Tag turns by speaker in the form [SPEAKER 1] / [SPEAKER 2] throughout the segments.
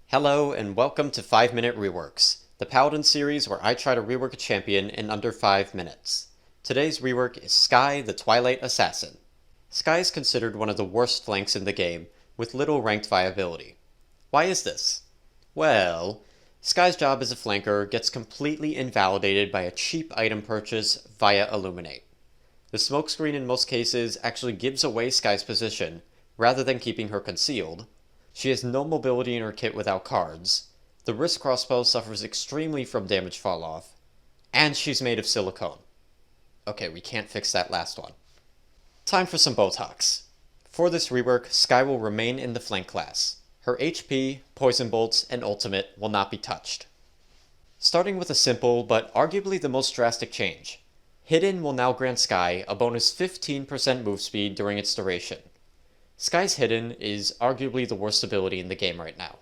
[SPEAKER 1] Hello and welcome to 5 Minute Reworks, the Paladin series where I try to rework a champion in under 5 minutes. Today's rework is Skye the Twilight Assassin. Skye is considered one of the worst flanks in the game, with little ranked viability. Why is this? Well, Skye's job as a flanker gets completely invalidated by a cheap item purchase via Illuminate. The smokescreen in most cases actually gives away Skye's position, rather than keeping her concealed. She has no mobility in her kit without cards, the wrist crossbow suffers extremely from damage falloff, and she's made of silicone. Okay, we can't fix that last one. Time for some Botox. For this rework, Skye will remain in the flank class. Her HP, poison bolts, and ultimate will not be touched. Starting with a simple, but arguably the most drastic change. Hidden will now grant Skye a bonus 15% move speed during its duration. Skye's Hidden is arguably the worst ability in the game right now.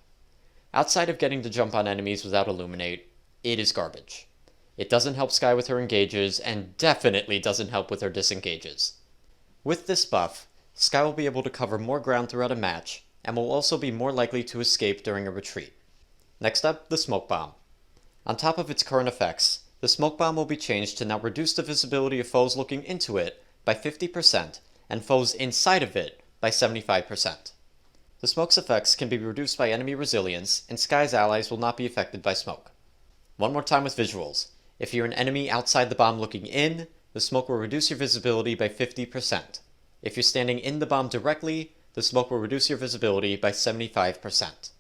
[SPEAKER 1] Outside of getting to jump on enemies without Illuminate, it is garbage. It doesn't help Skye with her engages, and definitely doesn't help with her disengages. With this buff, Skye will be able to cover more ground throughout a match, and will also be more likely to escape during a retreat. Next up, the Smoke Bomb. On top of its current effects, the Smoke Bomb will be changed to now reduce the visibility of foes looking into it by 50%, and foes inside of it by 75%. The smoke's effects can be reduced by enemy resilience, and Skye's allies will not be affected by smoke. One more time with visuals. If you're an enemy outside the bomb looking in, the smoke will reduce your visibility by 50%. If you're standing in the bomb directly, the smoke will reduce your visibility by 75%.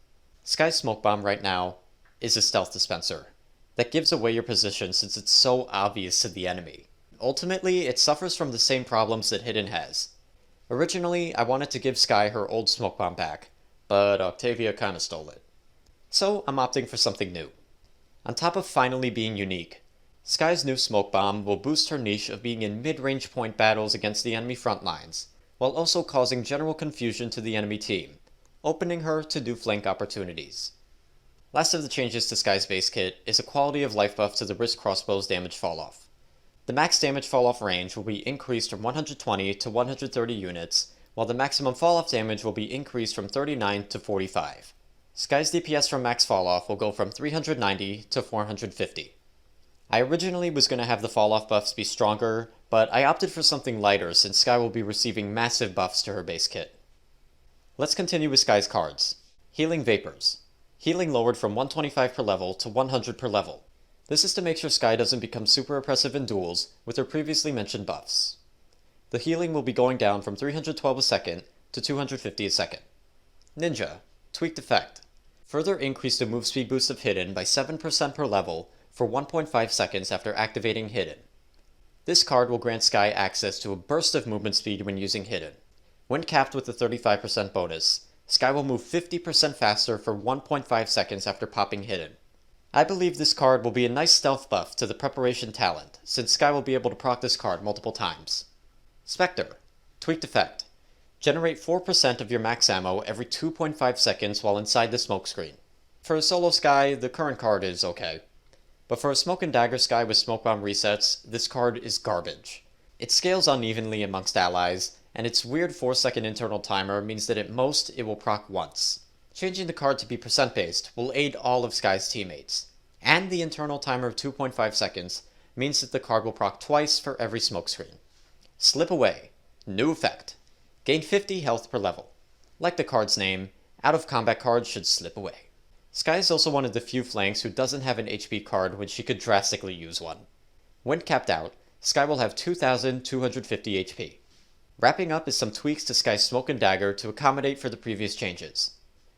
[SPEAKER 1] Skye's Smoke Bomb right now is a stealth dispenser that gives away your position since it's so obvious to the enemy. Ultimately, it suffers from the same problems that Hidden has. Originally, I wanted to give Skye her old Smoke Bomb back, but Octavia kinda stole it. So I'm opting for something new. On top of finally being unique, Skye's new Smoke Bomb will boost her niche of being in mid-range point battles against the enemy front lines, while also causing general confusion to the enemy team, opening her to new flank opportunities. Last of the changes to Skye's base kit is a quality of life buff to the wrist crossbow's damage falloff. The max damage falloff range will be increased from 120 to 130 units, while the maximum falloff damage will be increased from 39 to 45. Skye's DPS from max falloff will go from 390 to 450. I originally was going to have the falloff buffs be stronger, but I opted for something lighter since Skye will be receiving massive buffs to her base kit. Let's continue with Skye's cards. Healing Vapors. Healing lowered from 125 per level to 100 per level. This is to make sure Skye doesn't become super oppressive in duels with her previously mentioned buffs. The healing will be going down from 312 a second to 250 a second. Ninja. Tweaked effect. Further increase the move speed boost of Hidden by 7% per level for 1.5 seconds after activating Hidden. This card will grant Skye access to a burst of movement speed when using Hidden. When capped with a 35% bonus, Skye will move 50% faster for 1.5 seconds after popping Hidden. I believe this card will be a nice stealth buff to the Preparation talent, since Skye will be able to proc this card multiple times. Spectre. Tweaked effect. Generate 4% of your max ammo every 2.5 seconds while inside the smokescreen. For a solo Skye, the current card is okay. But for a Smoke and Dagger Skye with Smoke Bomb resets, this card is garbage. It scales unevenly amongst allies, and its weird 4-second internal timer means that at most it will proc once. Changing the card to be percent-based will aid all of Skye's teammates, and the internal timer of 2.5 seconds means that the card will proc twice for every smokescreen. Slip Away. New effect. Gain 50 health per level. Like the card's name, out-of-combat cards should slip away. Skye is also one of the few flanks who doesn't have an HP card when she could drastically use one. When capped out, Skye will have 2,250 HP. Wrapping up is some tweaks to Skye's Smoke and Dagger to accommodate for the previous changes.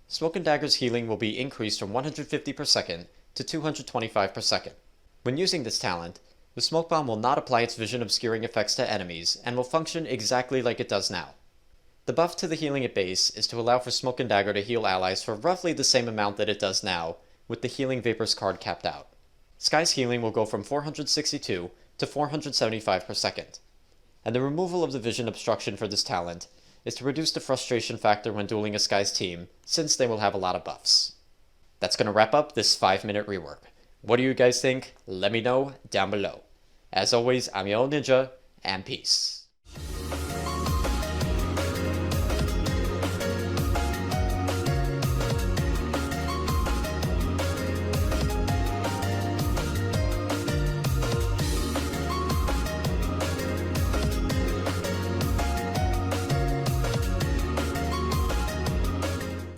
[SPEAKER 1] Smoke and Dagger's healing will be increased from 150 per second to 225 per second. When using this talent, the Smoke Bomb will not apply its vision obscuring effects to enemies and will function exactly like it does now. The buff to the healing at base is to allow for Smoke and Dagger to heal allies for roughly the same amount that it does now, with the Healing Vapors card capped out. Skye's healing will go from 462 to 475 per second. And the removal of the vision obstruction for this talent is to reduce the frustration factor when dueling a Skye's team, since they will have a lot of buffs. That's going to wrap up this 5-minute rework. What do you guys think? Let me know down below. As always, I'm Yellow Ninja, and peace.